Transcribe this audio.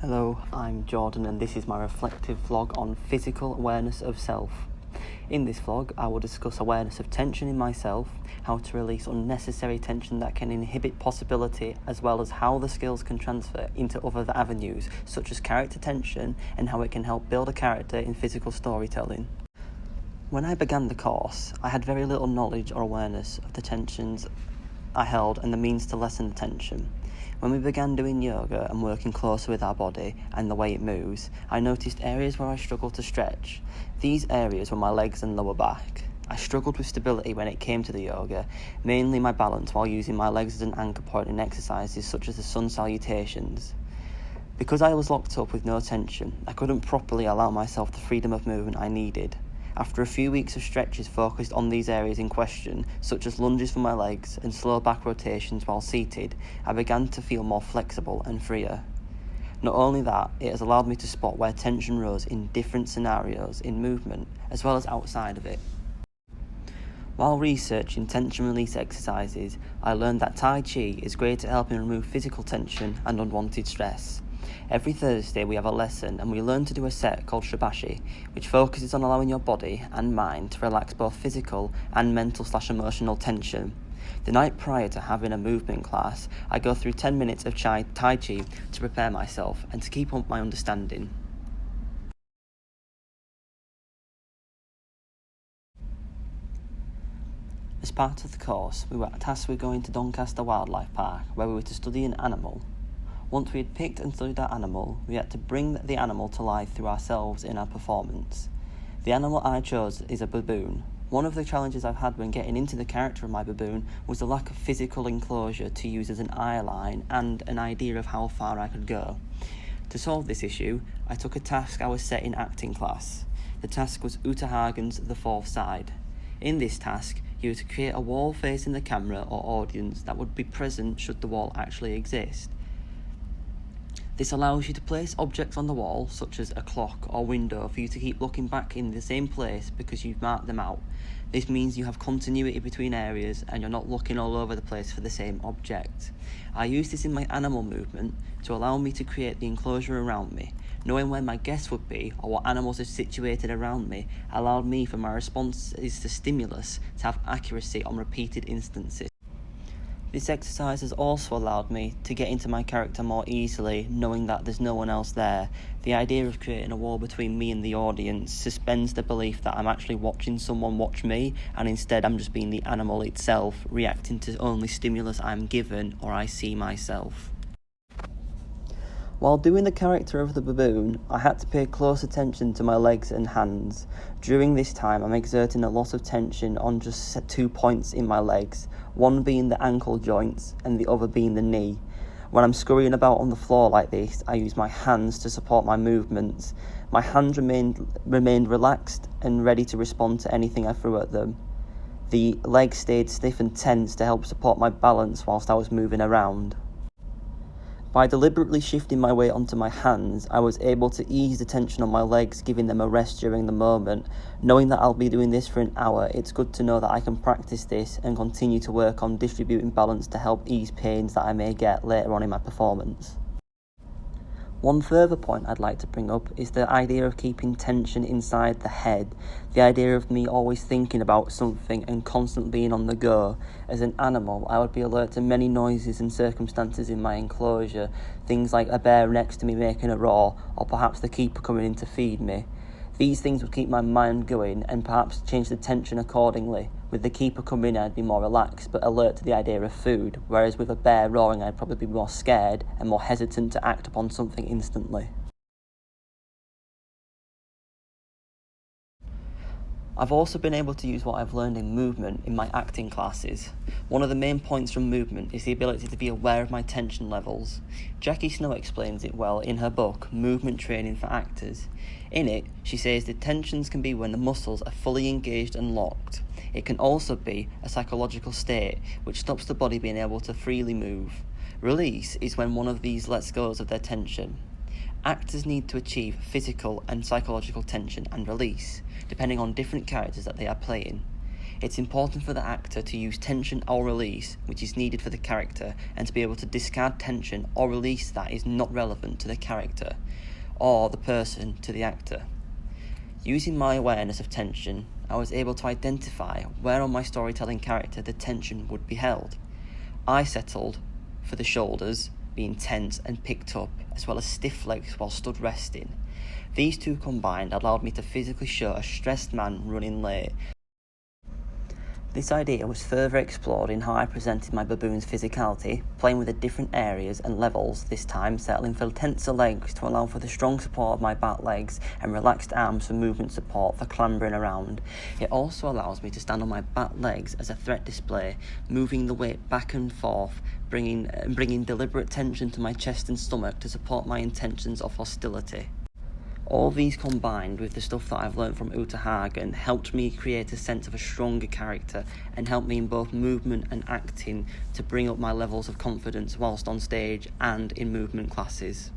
Hello, I'm Jordan and this is my reflective vlog on physical awareness of self. In this vlog, I will discuss awareness of tension in myself, how to release unnecessary tension that can inhibit possibility, as well as how the skills can transfer into other avenues, such as character tension, and how it can help build a character in physical storytelling. When I began the course, I had very little knowledge or awareness of the tensions I held and the means to lessen the tension. When we began doing yoga and working closer with our body and the way it moves, I noticed areas where I struggled to stretch. These areas were my legs and lower back. I struggled with stability when it came to the yoga, mainly my balance while using my legs as an anchor point in exercises such as the sun salutations. Because I was locked up with no tension, I couldn't properly allow myself the freedom of movement I needed. After a few weeks of stretches focused on these areas in question, such as lunges for my legs and slow back rotations while seated, I began to feel more flexible and freer. Not only that, it has allowed me to spot where tension rose in different scenarios in movement, as well as outside of it. While researching tension release exercises, I learned that Tai Chi is great at helping remove physical tension and unwanted stress. Every Thursday we have a lesson and we learn to do a set called Shibashi, which focuses on allowing your body and mind to relax both physical and mental/emotional tension. The night prior to having a movement class, I go through 10 minutes of Tai Chi to prepare myself and to keep up my understanding. As part of the course, we were tasked with going to Doncaster Wildlife Park, where we were to study an animal. Once we had picked and studied our animal, we had to bring the animal to life through ourselves in our performance. The animal I chose is a baboon. One of the challenges I've had when getting into the character of my baboon was the lack of physical enclosure to use as an eye line and an idea of how far I could go. To solve this issue, I took a task I was set in acting class. The task was Uta Hagen's The Fourth Side. In this task, you were to create a wall facing the camera or audience that would be present should the wall actually exist. This allows you to place objects on the wall, such as a clock or window, for you to keep looking back in the same place because you've marked them out. This means you have continuity between areas and you're not looking all over the place for the same object. I use this in my animal movement to allow me to create the enclosure around me. Knowing where my guests would be or what animals are situated around me allowed me for my responses to stimulus to have accuracy on repeated instances. This exercise has also allowed me to get into my character more easily, knowing that there's no one else there. The idea of creating a wall between me and the audience suspends the belief that I'm actually watching someone watch me, and instead I'm just being the animal itself, reacting to only stimulus I'm given or I see myself. While doing the character of the baboon, I had to pay close attention to my legs and hands. During this time, I'm exerting a lot of tension on just 2 points in my legs, one being the ankle joints and the other being the knee. When I'm scurrying about on the floor like this, I use my hands to support my movements. My hands remained relaxed and ready to respond to anything I threw at them. The legs stayed stiff and tense to help support my balance whilst I was moving around. By deliberately shifting my weight onto my hands, I was able to ease the tension on my legs, giving them a rest during the moment. Knowing that I'll be doing this for an hour, it's good to know that I can practice this and continue to work on distributing balance to help ease pains that I may get later on in my performance. One further point I'd like to bring up is the idea of keeping tension inside the head. The idea of me always thinking about something and constantly being on the go. As an animal, I would be alert to many noises and circumstances in my enclosure, things like a bear next to me making a roar, or perhaps the keeper coming in to feed me. These things would keep my mind going and perhaps change the tension accordingly. With the keeper coming in, I'd be more relaxed but alert to the idea of food, whereas with a bear roaring, I'd probably be more scared and more hesitant to act upon something instantly. I've also been able to use what I've learned in movement in my acting classes. One of the main points from movement is the ability to be aware of my tension levels. Jackie Snow explains it well in her book, Movement Training for Actors. In it, she says the tensions can be when the muscles are fully engaged and locked. It can also be a psychological state, which stops the body being able to freely move. Release is when one of these lets go of their tension. Actors need to achieve physical and psychological tension and release, depending on different characters that they are playing. It's important for the actor to use tension or release, which is needed for the character, and to be able to discard tension or release that is not relevant to the character, or the person to the actor. Using my awareness of tension, I was able to identify where on my storytelling character the tension would be held. I settled for the shoulders being tense and picked up, as well as stiff legs while stood resting. These two combined allowed me to physically show a stressed man running late. This idea was further explored in how I presented my baboon's physicality, playing with the different areas and levels, this time settling for tenser legs to allow for the strong support of my back legs and relaxed arms for movement support for clambering around. It also allows me to stand on my back legs as a threat display, moving the weight back and forth, bringing deliberate tension to my chest and stomach to support my intentions of hostility. All these combined with the stuff that I've learned from Uta Hagen helped me create a sense of a stronger character and helped me in both movement and acting to bring up my levels of confidence whilst on stage and in movement classes.